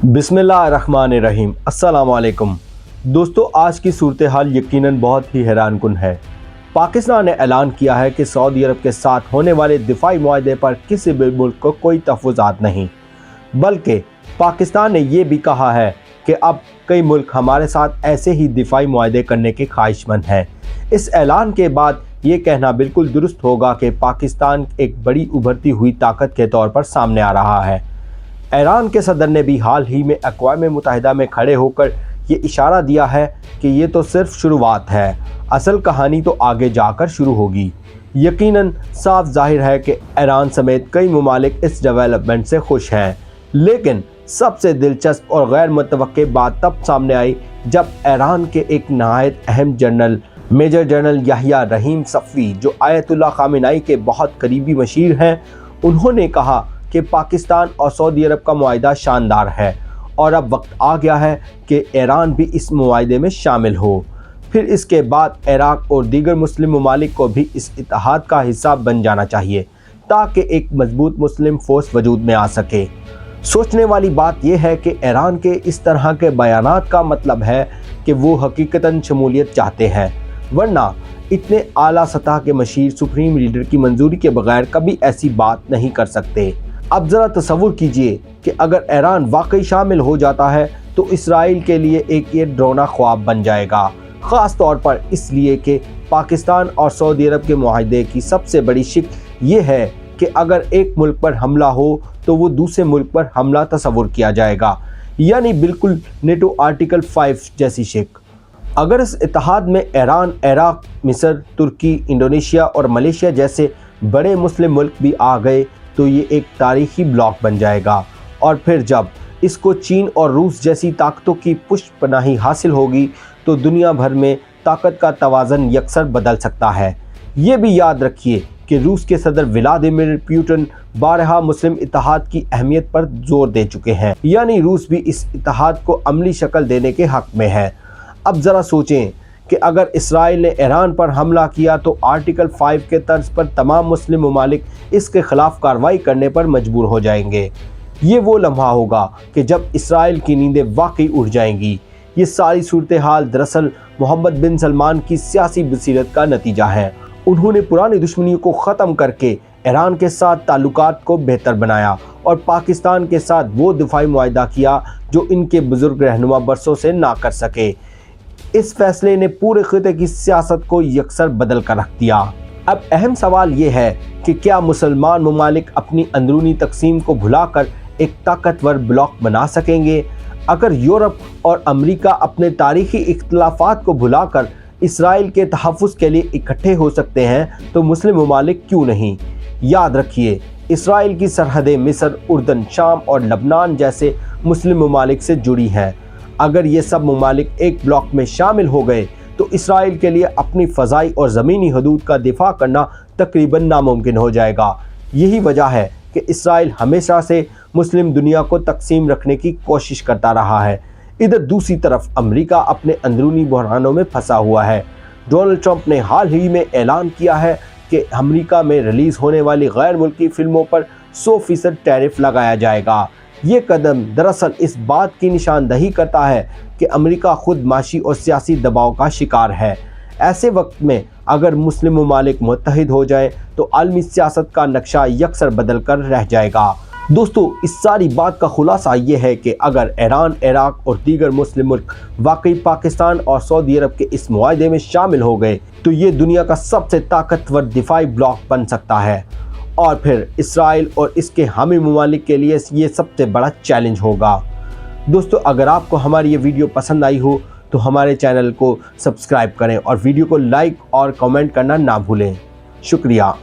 बिस्मिल्लाहिर्रहमानिर्रहीम। अस्सलाम वालेकुम दोस्तों, आज की सूरत-ए-हाल यकीनन बहुत ही हैरान कुन है। पाकिस्तान ने ऐलान किया है कि सऊदी अरब के साथ होने वाले दिफाई मुआहदे पर किसी भी मुल्क को कोई तहफ़्फ़ुज़ात नहीं, बल्कि पाकिस्तान ने यह भी कहा है कि अब कई मुल्क हमारे साथ ऐसे ही दिफाई मुआहदे करने के ख्वाहिशमंद हैं। इस ऐलान के बाद ये कहना बिल्कुल दुरुस्त होगा कि पाकिस्तान एक बड़ी उभरती हुई ताकत के तौर पर सामने आ रहा है। ईरान के सदर ने भी हाल ही में अक़वाम मुत्तहिदा में खड़े होकर ये इशारा दिया है कि ये तो सिर्फ शुरुआत है, असल कहानी तो आगे जाकर शुरू होगी। यकीनन साफ जाहिर है कि ईरान समेत कई ममालिक इस डेवलपमेंट से खुश हैं, लेकिन सबसे दिलचस्प और गैर मुतवक्के बात तब सामने आई जब ईरान के एक नहायत अहम जनरल मेजर जनरल याहिया रहीम सफ़वी, जो आयतुल्लाह ख़ामेनी के बहुत करीबी मशीर हैं, उन्होंने कहा कि पाकिस्तान और सऊदी अरब का मुआहदा शानदार है और अब वक्त आ गया है कि ईरान भी इस मुआहदे में शामिल हो। फिर इसके बाद इराक़ और दीगर मुस्लिम ममालिक को भी इस इत्तेहाद का हिस्सा बन जाना चाहिए ताकि एक मजबूत मुस्लिम फोर्स वजूद में आ सके। सोचने वाली बात यह है कि ईरान के इस तरह के बयानात का मतलब है कि वो हकीकतन शमूलियत चाहते हैं, वरना इतने आला सतह के मशीर सुप्रीम लीडर की मंजूरी के बगैर कभी ऐसी बात नहीं कर सकते। अब ज़रा तसव्वुर कीजिए कि अगर ईरान वाकई शामिल हो जाता है तो इसराइल के लिए एक ये डरावना ख्वाब बन जाएगा, ख़ास तौर पर इसलिए कि पाकिस्तान और सऊदी अरब के मुआहदे की सबसे बड़ी शिक ये है कि अगर एक मुल्क पर हमला हो तो वो दूसरे मुल्क पर हमला तसव्वुर किया जाएगा, यानी बिल्कुल नेटो आर्टिकल 5 जैसी शिक। अगर इस इत्तेहाद में ईरान, इराक़, मिस्र, तुर्की, इंडोनेशिया और मलेशिया जैसे बड़े मुस्लिम मुल्क भी आ गए तो ये एक तारीखी ब्लॉक बन जाएगा, और फिर जब इसको चीन और रूस जैसी ताकतों की पुष्टपनाही हासिल होगी तो दुनिया भर में ताकत का तवाज़न यकसर बदल सकता है। ये भी याद रखिए कि रूस के सदर व्लादिमीर पुतिन बारहा मुस्लिम इत्तेहाद की अहमियत पर जोर दे चुके हैं, यानी रूस भी इस इत्तेहाद को अमली शक्ल देने के हक़ में है। अब ज़रा सोचें कि अगर इसराइल ने ईरान पर हमला किया तो आर्टिकल 5 के तर्ज पर तमाम मुस्लिम ममालिक इसके ख़िलाफ़ कार्रवाई करने पर मजबूर हो जाएंगे। ये वो लम्हा होगा कि जब इसराइल की नींदें वाकई उड़ जाएंगी। ये सारी सूरत हाल दरअसल मोहम्मद बिन सलमान की सियासी बसीरत का नतीजा है। उन्होंने पुरानी दुश्मनियों को ख़त्म करके ईरान के साथ ताल्लुकात को बेहतर बनाया और पाकिस्तान के साथ वो दिफाई मुआहदा किया जो इनके बुज़ुर्ग रहनुमा बरसों से ना कर सके। इस फैसले ने पूरे खिते की सियासत को यकसर बदल कर रख दिया। अब अहम सवाल ये है कि क्या मुसलमान ममालिक अपनी अंदरूनी तकसीम को भुलाकर एक ताकतवर ब्लॉक बना सकेंगे? अगर यूरोप और अमेरिका अपने तारीखी इख्तिलाफात को भुलाकर इसराइल के तहफ़्फ़ुज़ के लिए इकट्ठे हो सकते हैं तो मुस्लिम ममालिक क्यों नहीं? याद रखिए, इसराइल की सरहदें मिस्र, उर्दन, शाम और लबनान जैसे मुस्लिम ममालिक से जुड़ी हैं। अगर ये सब ममालिक एक ब्लॉक में शामिल हो गए तो इसराइल के लिए अपनी फ़ज़ाई और ज़मीनी हदूद का दिफा करना तकरीबन नामुमकिन हो जाएगा। यही वजह है कि इसराइल हमेशा से मुस्लिम दुनिया को तकसीम रखने की कोशिश करता रहा है। इधर दूसरी तरफ अमेरिका अपने अंदरूनी बहरानों में फंसा हुआ है। डोनाल्ड ट्रंप ने हाल ही में ऐलान किया है कि अमेरिका में रिलीज़ होने वाली गैर मुल्की फ़िल्मों पर 100% टैरिफ लगाया जाएगा। ये कदम दरअसल इस बात की निशानदही करता है कि अमेरिका खुद माशी और सियासी दबाव का शिकार है। ऐसे वक्त में अगर मुस्लिम ममालिक मुत्तहिद हो जाए तो आलमी सियासत का नक्शा यकसर बदल कर रह जाएगा। दोस्तों, इस सारी बात का खुलासा ये है कि अगर ईरान, इराक़ और दीगर मुस्लिम मुल्क वाकई पाकिस्तान और सऊदी अरब के इस मुआहदे में शामिल हो गए तो ये दुनिया का सबसे ताकतवर दिफाई ब्लॉक बन सकता है, और फिर इसराइल और इसके हामी ममालिक के लिए ये सबसे बड़ा चैलेंज होगा। दोस्तों, अगर आपको हमारी ये वीडियो पसंद आई हो तो हमारे चैनल को सब्सक्राइब करें और वीडियो को लाइक और कमेंट करना ना भूलें। शुक्रिया।